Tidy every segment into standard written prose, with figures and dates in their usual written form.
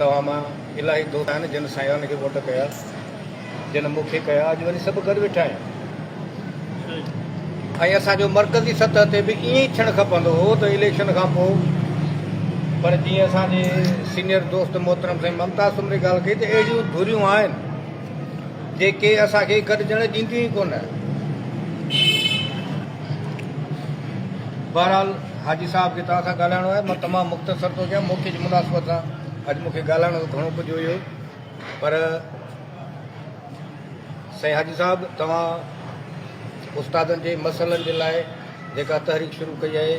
तव्हां मां इलाही दोस्त आहिनि जिन सायान खे वोट कया, जिन मूंखे कया, अॼु वरी सभु गॾु वेठा आहियूं। ऐं असांजो मर्कज़ी सतह ते बि ईअं ई थियणु खपंदो हो त इलेक्शन खां पोइ, पर जीअं असांजे सीनियर दोस्त मोहतरम साईं ममताज़ सुमरी ॻाल्हि कई त अहिड़ियूं धुरियूं आहिनि जेके असांखे गॾिजण ॾींदियूं ई कोन। बहरहाल हाजी साहब खे तव्हां सां ॻाल्हाइणो आहे, मां तमामु मुख़्तसर थो कयां, मौक़े जी मुनासिबत सां अॼु मूंखे ॻाल्हाइणो घणो कुझु हुयो, पर साईं हाजी साहब तव्हां उस्तादनि जे मसइलनि जे लाइ जेका तहरीक शुरू कई आहे,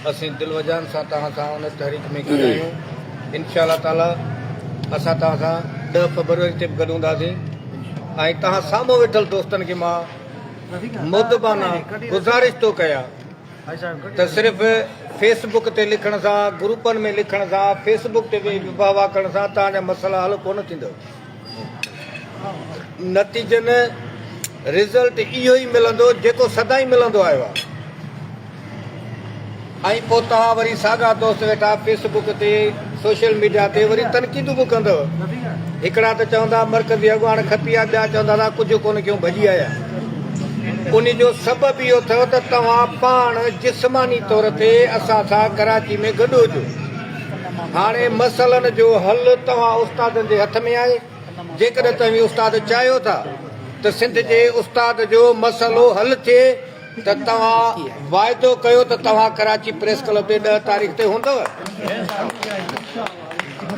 असीं दिलवजान सां तव्हां सां उन तहरीक में गॾु आहियूं। इनशा ताला असां तव्हां सां 10 फरवरी ते बि गॾु हूंदासीं। ऐं तव्हां साम्हूं वेठल दोस्तनि खे मां मुदबाना गुज़ारिश थो कयां त सिर्फ़ु फेसबुक ते लिखण सां, ग्रुपनि में लिखण सां, फेसबुक ते वाह वाह करण सां तव्हांजा मसइला हल कोन थींदव। नतीजनि रिज़ल्ट इहो ई मिलंदो जेको सदाईं मिलंदो आयो आहे। ऐं पोइ तव्हां वरी साॻा दोस्त वेठा फेसबुक ते, सोशल मीडिया ते वरी तनक़ीदूं बि कंदव। हिकिड़ा त चवंदा मर्कज़ी अॻुवान खपी आहे, ॿिया चवंदा था कुझु कोन कयूं भॼी आया। उन जो सबबु इहो थियो त तव्हां पाण जिस्मानी तौर ते असां सां कराची में गॾु हुजो। हाणे मसइलनि जो हल तव्हां उस्तादनि जे हथ में आहे। जेकॾहिं तव्हां उस्ताद चाहियो था त सिंध जे उस्ताद जो मसइलो हल थिए त तव्हां वाइदो कयो त तव्हां कराची प्रेस क्लब ते 10 तारीख़ ते हूंदव।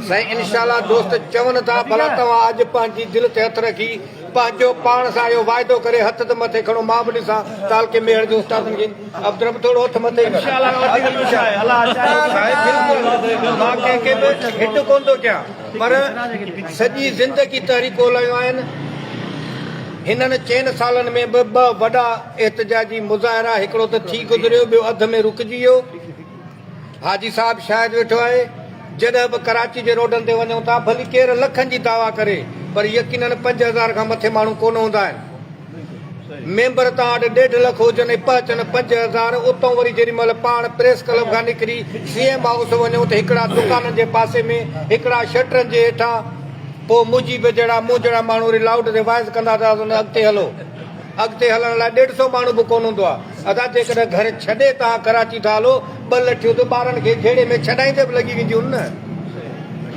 साईं इनशाला दोस्त चवनि था भला तव्हां अॼु पंहिंजी दिलि ते हथु रखी पंहिंजो पाण सां इहो वाइदो करे हथ त मथे खणो। मां बि ॾिसां ताल के मेहर जे उस्तादनि खे अब्दुल थोरो हथु मथे मां कंहिंखे बि हिट कोन थो कयां, पर सॼी ज़िंदगी तहरीकूं हलायूं आहिनि। हिननि 4 सालनि में बि 2 वॾा एहतजाजी मुज़ाहिरा, हिकिड़ो त थी गुज़रियो, ॿियो अध में रुकिजी वियो। हाजी साहब शायदि वेठो आहे। जॾहिं बि कराची जे रोडनि ते वञूं था, भली केरु लखनि जी दावा करे, पर यकीननि 5000 खां मथे माण्हू कोन हूंदा आहिनि। मेंबर तव्हां वटि 1.5 लख हुजनि, अचनि 5000। उतां वरी जेॾी महिल पाण प्रेस क्लब खां निकिरी CM हाउस वञूं त हिकिड़ा दुकाननि जे पासे में, हिकिड़ा शटरनि जे हेठां, पोइ मुंहिंजी बि जहिड़ा मूं जहिड़ा माण्हू वरी लाउड ते वाइस कंदा था अॻिते हलो। अॻिते हलण लाइ 150 माण्हू बि कोन हूंदो आहे। अदा जेकॾहिं घर छॾे तव्हां कराची था हलो, 2 लठियूं त ॿारनि खे घेड़े में छॾाईंदे बि लॻी वेंदियूं न।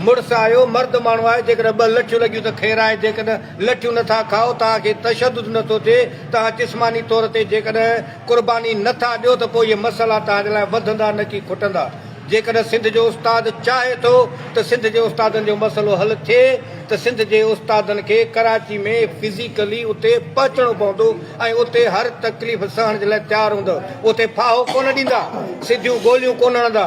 मुड़ुसु आयो, मर्द माण्हू आहे, जेकॾहिं 2 लठियूं लॻियूं त ख़ैरु आहे। जेकॾहिं लठियूं नथा खाओ, तव्हांखे तशदुद नथो थिए, तव्हां जिस्मानी तौर ते जेकॾहिं क़ुर्बानी नथा ॾियो त पोइ इहे मसइला तव्हांजे लाइ वधंदा न की खुटंदा। जेकॾहिं सिंध जो उस्ताद चाहे थो त सिंध जे उस्तादनि जो मसइलो हल थिए त सिंध जे उस्तादनि खे कराची में फिज़िकली उते पहुचणो पवंदो ऐं उते हर तकलीफ़ सहण जे लाइ तयारु हूंदव। उते फाहो कोन ॾींदा, सिधियूं गोलियूं कोन हणंदा,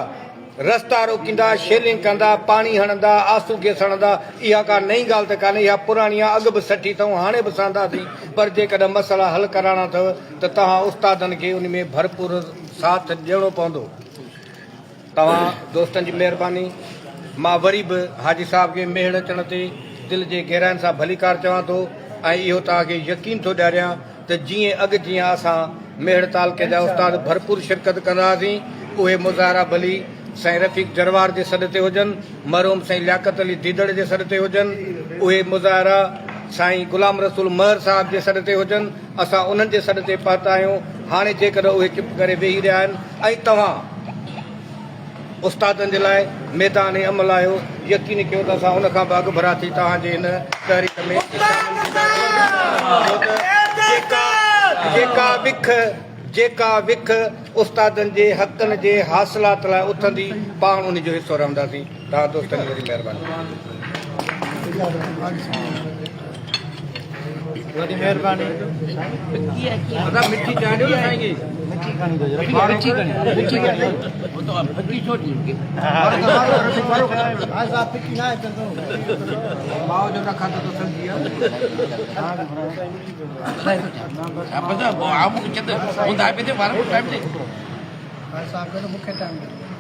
रस्ता रोकींदा, शेलिंग कंदा, पाणी हणंदा, आंसू गैस हणंदा। इहा का नई ॻाल्हि त कान्हे, इहा पुराणी आहे, अॻु बि सठी अथऊं, हाणे बि सहंदासीं। पर जेकॾहिं मसइला हल कराइणा अथव त तव्हां उस्तादनि खे उन में भरपूर साथ ॾियणो पवंदो। तव्हां दोस्तनि जी महिरबानी। मां वरी बि हाजी साहब खे मेड़ अचण ते दिलि जे गहराइनि सां भलीकार चवां थो ऐं इहो तव्हांखे यकीन थो ॾियारियां त जीअं असां मेड़ तालके जा उस्ताद भरपूर शिरकत कंदासीं, उहे मुज़ाहिरा भली साईं रफ़ीक जरवार जे सॾ ते हुजनि, मरहूम साईं लियाकत अली दीदड़ जे सॾ ते हुजनि, उहे मुज़ाहिरा साईं गुलाम रसूल महर साहब जे सॾ ते हुजनि, असां उन्हनि जे सॾ ते पहुता आहियूं। हाणे जेकॾहिं उहे चुप करे वेही रहिया आहिनि ऐं तव्हां उस्तादनि जे लाइ मैदान अमल आहियो, यकीन कयो त असां उनखां बि अॻु भरा थी तव्हांजे हिन तहरीक में जेका विख उस्तादनि जे हक़नि जे हासिलात लाइ उथंदी, पाण उन जो हिसो रहंदासीं। तव्हां दोस्तनि जी वॾी महिरबानी। वॾी महिरबानी। मिठी चांहि ॾियो न साईं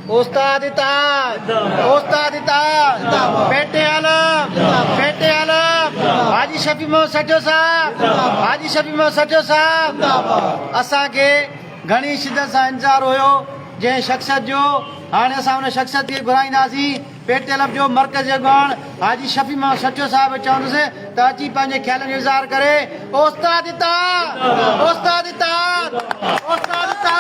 उस्ताद बेटे आलम हाजी शफी मोहम्मद सजो साहब असांखे घणी शिदत सां इंतज़ारु हुयो जंहिं शख़्सियत जो। हाणे असां उन शख़्सियत खे घुराईंदासीं पेटेलब जो मरकज़ी अॻवान हाजी शफ़ी मोहम्मद सचो साहिब चवंदुसि त अची पंहिंजे ख़्यालनि जो इज़हार करे उस्ताद इताद उस्ताद इताद उस्ताद इताद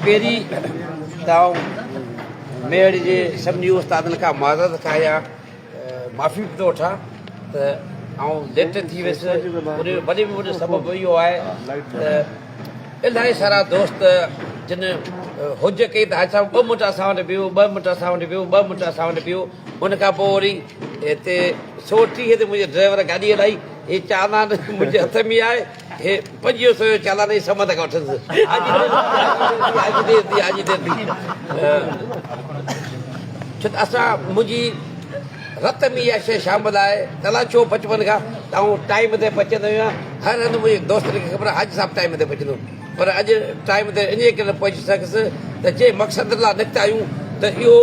पहिरीं तां मेड़ जे सभिनी उस्तादनि खां माज़रत खां माफ़ी थो वठां त लेट थी वियुसि उन वॾे में वॾो सबबु इहो आहे त इलाही सारा दोस्त जिन हुज कई त असां 2 मिंट असां वटि बीहो 2 मिंट असां वटि बीहो 2 मिंट असां वटि बीहो उन खां पोइ वरी हिते 130 ते मुंहिंजे ड्राइवर गाॾी हलाई हे चालान मुंहिंजे हथ में आहे हे 500 चालान जी समत खां वठंदुसि छो त असां मुंहिंजी रत में इहा शइ शामिल आहे तला छो बचपन खां त टाइम ते पचंदो आहियां हर हंधि मुंहिंजे दोस्तनि खे ख़बर आहे हाजी साहिबु टाइम ते पचंदो पर अॼु टाइम ते इन करे न पहुची सघियुसि त जे मक़सद लाइ निकिता आहियूं त इहो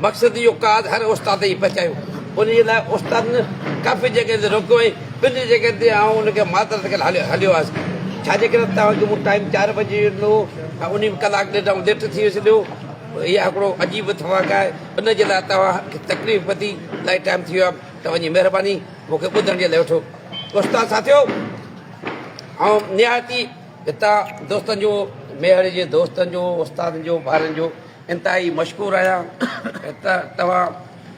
मक़सद इहो काद हर उस्ताद ई पहुचायूं उन जे लाइ उस्तादनि काफ़ी जॻह ते रोकियो ऐं 2 जॻह ते उनखे मातरत करे हलियो हुअसि छाजे करे तव्हांखे मूं टाइम 4 बजे ॾिनो ऐं उन कलाक ॾेढ लेट थी वियुसि ॾियो इहा हिकिड़ो अजीब इतफ़ाक़ आहे उन जे लाइ तव्हांखे तकलीफ़ पती इलाही टाइम थी वियो आहे तव्हांजी महिरबानी मूंखे ॿुधण जे लाइ वठो उस्ताद साथियो ऐं निहायती हितां दोस्तनि जो मेहर जे दोस्तनि जो उस्तादनि जो ॿारनि जो इंतिहाई मशहूरु आहियां त तव्हां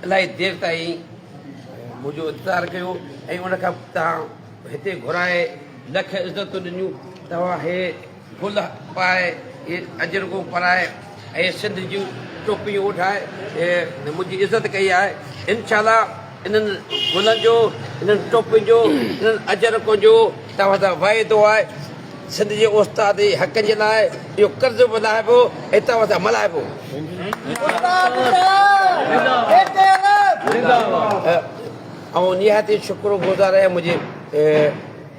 इलाही देरि ताईं मुंहिंजो इंतज़ारु कयो ऐं उनखां तव्हां हिते घुराए लख इज़तूं ॾिनियूं तव्हां हे गुल पाए हे अजरगो पराए ऐं सिंध जूं टोपियूं उठाए मुंहिंजी इज़त कई आहे इनशाला इन्हनि गुलनि जो इन्हनि टोपियुनि जो इन्हनि अजरको जो तव्हां सां वाइदो आहे सिंध जे उस्ताद जे हक़ जे लाइ इहो कर्ज़ बि लाहिबो ऐं तव्हां सां मल्हाइबो ऐं निहायती शुक्रगुज़ार आहे मुंहिंजे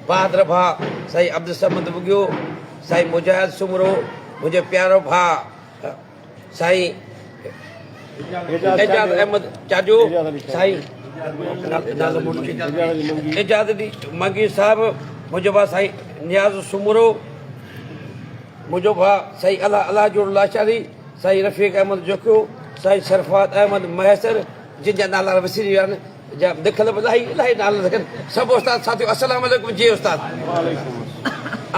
बहादुर भाउ साईं अब्दुल समद बुगियो साईं मुजाहिद सुमरो मुंहिंजो प्यारो भाउ साईं एजाज़ अहमद चाजो साईं एजाज़ मंगी साहिबु मुंहिंजो भाउ साईं नियाज़ सुमरो मुंहिंजो भाउ साईं अलाह जो लाचारी साईं रफ़ीक अहमद जोकियो साईं शरफात अहमद मैसर जिन जा नाला विसरी विया आहिनि जा लिखल बि इलाही नाला लिखनि सभु उस्ताद साथियो अस्सलाम वालेकुम जी उस्ताद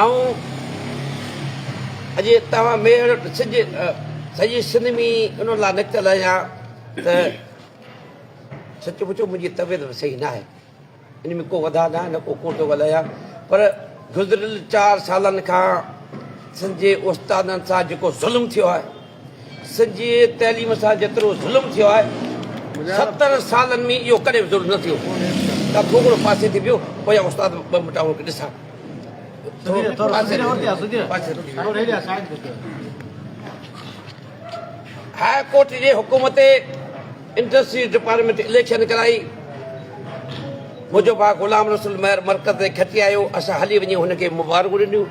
ऐं अॼु तव्हां मेहर सॼी सिंध में उन लाइ निकितल आहियां त सच पुछो मुंहिंजी तबियत बि सही न आहे इन में को वधा न आहे न को कोन थो ॻाल्हायां पर गुज़िरियल 4 सालनि खां सिंध जे उस्तादनि सां जेको ज़ुल्म थियो आहे सिंध जी तइलीम सां जेतिरो ज़ुल्म थियो आहे 70 सालनि में इहो कॾहिं बि ज़ुल्म न थियो त थोरो पासे थी पियो पोइ उस्ताद 2 मिंट ॾिसां हाई कोर्ट जे हुकुम ते इंडस्ट्री डिपार्टमेंट इलेक्शन कराई मुंहिंजो भाउ गुलाम रसूल महर मरकज़ ते खटी आयो असां हली वञी हुनखे मुबारकूं ॾिनियूं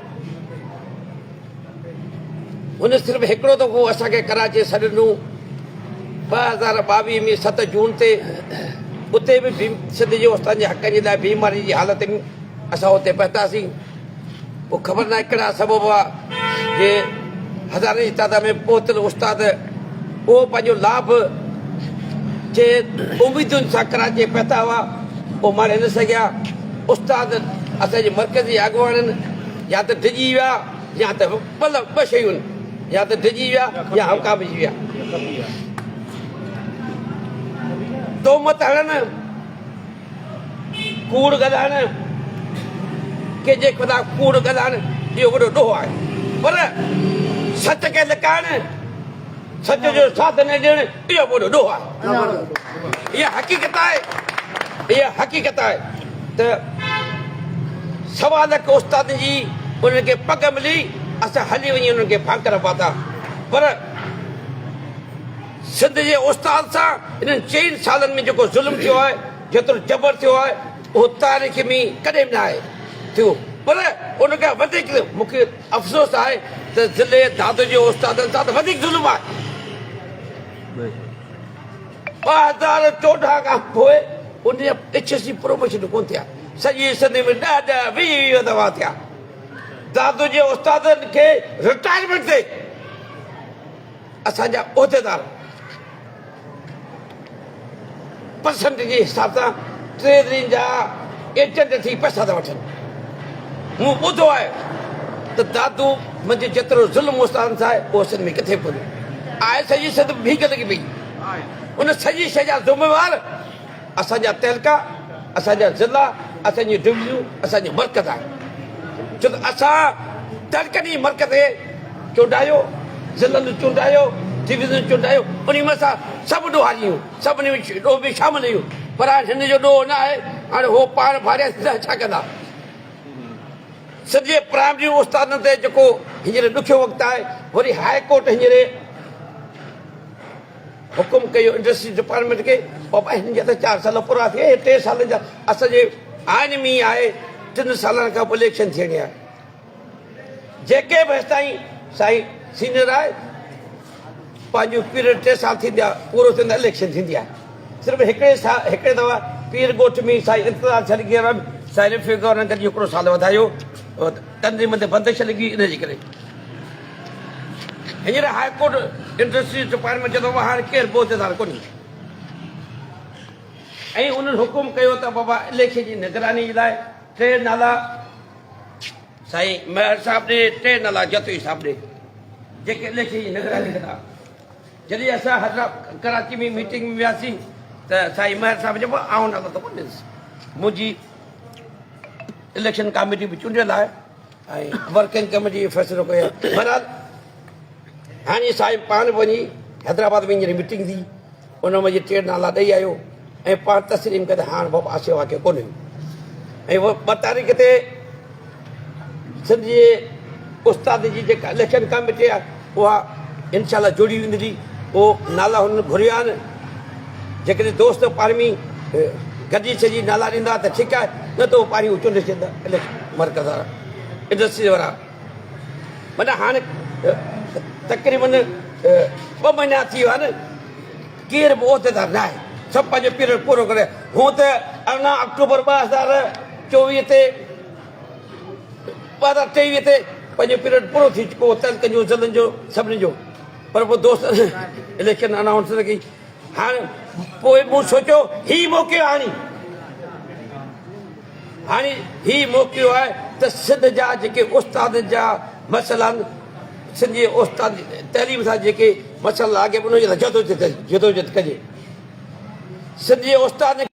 हुन सिर्फ़ु हिकिड़ो दफ़ो असांखे कराची सॾु ॾिनो 2022 में 7 जून ते उते बि सिंध जे उस्ताद जे हक़ जे लाइ बीमारी जी हालति में असां हुते पहुतासीं पोइ ख़बर न आहे कहिड़ा सबबु आहे जे हज़ारे जी तादाद में पहुतल उस्ताद उहो पंहिंजो लाभ जे उमेदुनि सां कराची पहुता हुआ पोइ मारे न सघिया उस्ताद असांजे मर्कज़ी अॻुवाननि या त डिॼी विया या त ॿ शयूं आहिनि या त डिॼी विया या हकामिजी विया तोहमत हणनि कूड़ ॻाल्हाइण कंहिंजे ख़िलाफ़ कूड़ ॻाल्हाइण इहो वॾो ॾोह आहे पर सच खे लिकाइण सच जो साथ न ॾियण इहो वॾो ॾोह आहे इहा हक़ीक़त आहे त 1.25 लख उस्ताद जी उन्हनि खे पग मिली असां हली वञी उन्हनि खे फांकर पाता पर सिंध जे उस्ताद सां हिननि 4 सालनि में जेको ज़ुल्म थियो आहे जेतिरो जबर थियो आहे उहो तारीख़ में कॾहिं बि न आहे थियो पर उनखां वधीक मूंखे अफ़सोस आहे त ज़िले दादो जे उस्तादनि सां त वधीक ज़ुल्म आहे 2014 खां पोइ उन HSC प्रोमोशन कोन थिया सॼे सिंध में 10-20 दफ़ा थिया दादू जे उस्तादनि खे रिटायरमेंट ते असांजा उहिदेदार परसेंट जे हिसाब सां 3 ॾींहंनि जा एजेंट थी पैसा था वठनि मूं ॿुधो आहे त दादू मुंहिंजे जेतिरो ज़ुल्म उस्तादनि सां आहे उहो सिंध में किथे कोन्हे आहे सॼी सिंध भीख लॻी पई उन सॼी शइ जा ज़िम्मेवार असांजा तहलका असांजा ज़िला असांजी डिविजनूं असांजो मर्कज़ आहे छो त असां तहलकनि जी मर्कज़ खे चूंडायो ज़िलनि चूंडायो डिविजन चूंडायो उन में असां सभु ॾोहारियूं सभिनी में ॾोह बि शामिल हुयूं पर हाणे हिन जो ॾोह न आहे हाणे उहो पाण फारिया छा कंदा सॼे प्राइमरी उस्तादनि ते जेको हींअर ॾुखियो वक़्तु आहे वरी हाई कोर्ट हींअर हुकुम कयो इंडस्ट्री डिपार्टमेंट खे बाबा हिन जा त 4 साल पूरा थिए 3 सालनि जा असांजे आइन में आहे 3 सालनि खां पोइ इलेक्शन थियणी आहे जेके बि ताईं साईं सीनियर आहे पंहिंजो पीरियड 3 साल थींदा पूरो थींदा इलेक्शन थींदी आहे सिर्फ़ु हिकिड़े दफ़ा पीर ॻोठ में साईं इंतज़ार छॾी गया साईं रफ़ी गवर्नर गॾु हिकिड़ो साल वधायो तंद्री मथे बंदिश लॻी इनजे करे हींअर हाई कोर्ट इंडस्ट्री डिपार्टमेंट चवंदो आहे हाणे केरु बोतेदार कोन्हे ऐं उन्हनि हुकुम कयो त बाबा इलेक्शन जी निगरानी जे लाइ 3 नाला साईं मेयर साहिब ॾे 3 नाला जतोई साहिब ॾे जेके इलेक्शन जी निगरानी कंदा जॾहिं असां हैदराबाद कराची में मीटिंग में वियासीं त साईं मेयर साहिब चइबो आउं नालो त कोन ॾिस मुंहिंजी इलेक्शन कमेटी बि चूंडियल आहे ऐं वर्किंग कमेटी फ़ैसिलो कयो बहरहाल हाणे साईं पाण वञी हैदराबाद में हींअर मीटिंग थी उन में 3 नाला ॾेई आयो ऐं पाण तस्लीम करे हाणे बाबा आशेवा खे कोन्हे ऐं उहो 2 तारीख़ ते सिंध जे उस्ताद जी जेका इलेक्शन कमेटी आहे उहा इनशाला जुड़ी वेंदी उहो नाला हुननि घुरिया आहिनि जेकॾहिं दोस्त पाण में गॾिजी सॼी नाला ॾींदा त ठीकु आहे न त उहो पाणी चूंडे छॾींदा इलेक्शन मर्कज़ वारा इंडस्ट्री वारा माना हाणे तक़रीबन 2 महीना थी विया आहिनि केरु बि उहिदेदार न आहे सभु पंहिंजो पीरियड पूरो करे हूअं त 18 अक्टूबर 2024 ते 2023 ते पंहिंजो पीरियड पूरो थी चुको तहलकनि जो ज़िलनि जो सभिनी जो पर पोइ दोस्त इलेक्शन अनाउंस न कई हाणे पोइ मूं सोचियो ही मौक़ो हाणे ही मौक़ो आहे त सिंध जा जेके उस्ताद जा मसइला आहिनि सिंध जे उस्ताद तइलीम सां जेके मसइला अॻे उनजे लाइ जदोजहद कजे सिंध जे उस्ताद